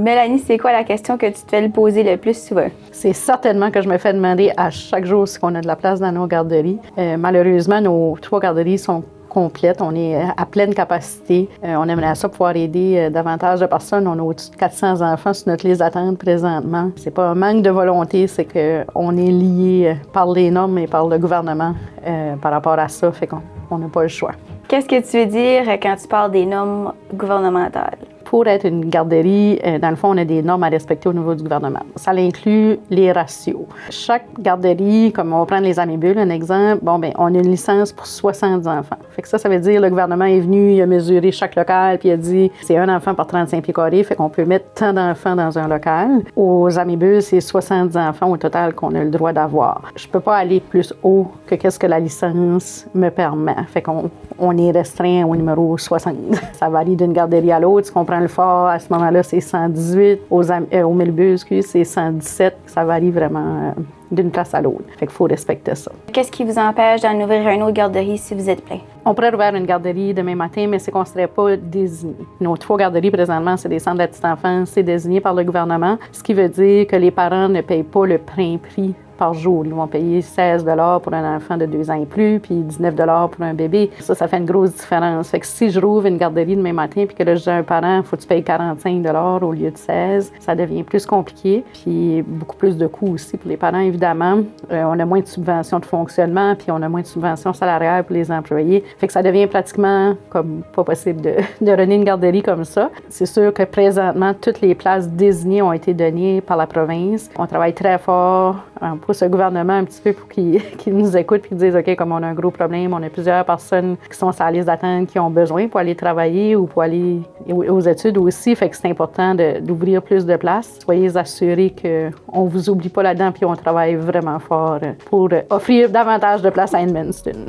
Mélanie, c'est quoi la question que tu te fais le poser le plus souvent? C'est certainement que je me fais demander à chaque jour si on a de la place dans nos garderies. Malheureusement, nos 3 garderies sont complètes. On est à pleine capacité. On aimerait ça pouvoir aider davantage de personnes. On a au-dessus de 400 enfants sur notre liste d'attente présentement. C'est pas un manque de volonté, c'est qu'on est lié par les normes et par le gouvernement par rapport à ça. Fait qu'on n'a pas le choix. Qu'est-ce que tu veux dire quand tu parles des normes gouvernementales? Pour être une garderie, dans le fond, on a des normes à respecter au niveau du gouvernement. Ça inclut les ratios. Chaque garderie, comme on va prendre les Amébules, un exemple, on a une licence pour 60 enfants. Fait que ça veut dire le gouvernement est venu, il a mesuré chaque local, puis il a dit c'est un enfant par 35 pieds carrés, fait qu'on peut mettre tant d'enfants dans un local. Aux Amébules, c'est 70 enfants au total qu'on a le droit d'avoir. Je peux pas aller plus haut que qu'est-ce que la licence me permet. Fait qu'on est restreint au numéro 60. Ça varie d'une garderie à l'autre. Si on prend le Fort, à ce moment-là, c'est 118. Au Melbulle, c'est 117. Ça varie vraiment d'une place à l'autre. Fait qu'il faut respecter ça. Qu'est-ce qui vous empêche d'en ouvrir une autre garderie si vous êtes plein? On pourrait ouvrir une garderie demain matin, mais c'est qu'on ne serait pas désigné. Nos 3 garderies, présentement, c'est des centres de la petite enfance. C'est désigné par le gouvernement, ce qui veut dire que les parents ne payent pas le plein prix par jour. Ils vont payer 16 $ pour un enfant de 2 ans et plus, puis 19 $ pour un bébé. Ça fait une grosse différence. Fait que si je rouvre une garderie demain matin, puis que là, je dis à un parent, il faut que tu payes 45 $ au lieu de 16, ça devient plus compliqué, puis beaucoup plus de coûts aussi pour les parents, évidemment. On a moins de subventions de fonctionnement, puis on a moins de subventions salariales pour les employés. Fait que ça devient pratiquement comme pas possible de runner une garderie comme ça. C'est sûr que présentement, toutes les places désignées ont été données par la province. On travaille très fort pour ce gouvernement un petit peu pour qu'il nous écoute et qu'ils disent OK, comme on a un gros problème, on a plusieurs personnes qui sont sur la liste d'attente qui ont besoin pour aller travailler ou pour aller aux études aussi. Fait que c'est important d'ouvrir plus de places. Soyez assurés qu'on ne vous oublie pas là-dedans puis on travaille vraiment fort pour offrir davantage de places à Edmundston.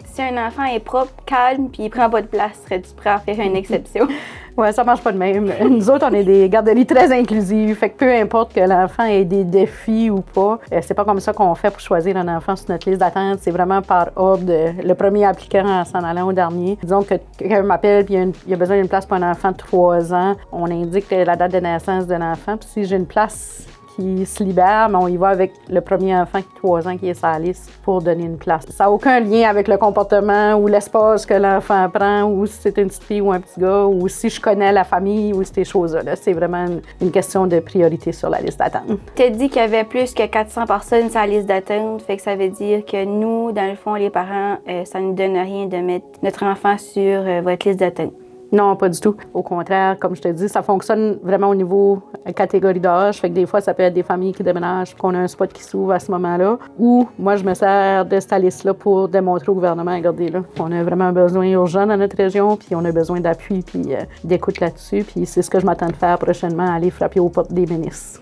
Si un enfant est propre, calme puis il prend pas de place, serais-tu prêt à faire une exception? Oui, ça marche pas de même. Nous autres, on est des garderies très inclusives. Fait que peu importe que l'enfant ait des défis ou pas, c'est pas comme ça qu'on fait pour choisir un enfant sur notre liste d'attente. C'est vraiment par ordre, le premier applicant en s'en allant au dernier. Disons que quelqu'un m'appelle et il a besoin d'une place pour un enfant de 3 ans. On indique la date de naissance de l'enfant. Puis si j'ai une place qui se libère, mais on y va avec le premier enfant qui a 3 ans qui est sur la liste pour donner une place. Ça n'a aucun lien avec le comportement ou l'espace que l'enfant prend, ou si c'est une petite fille ou un petit gars, ou si je connais la famille ou ces choses-là. C'est vraiment une question de priorité sur la liste d'attente. Tu as dit qu'il y avait plus que 400 personnes sur la liste d'attente, fait que ça veut dire que nous, dans le fond, les parents, ça ne nous donne rien de mettre notre enfant sur votre liste d'attente. Non, pas du tout. Au contraire, comme je te dis, ça fonctionne vraiment au niveau catégorie d'âge. Fait que des fois, ça peut être des familles qui déménagent, qu'on a un spot qui s'ouvre à ce moment-là. Ou moi, je me sers de cette liste-là pour démontrer au gouvernement, regardez là, on a vraiment un besoin urgent dans notre région, puis on a besoin d'appui, puis d'écoute là-dessus. Puis c'est ce que je m'attends de faire prochainement, aller frapper aux portes des ministres.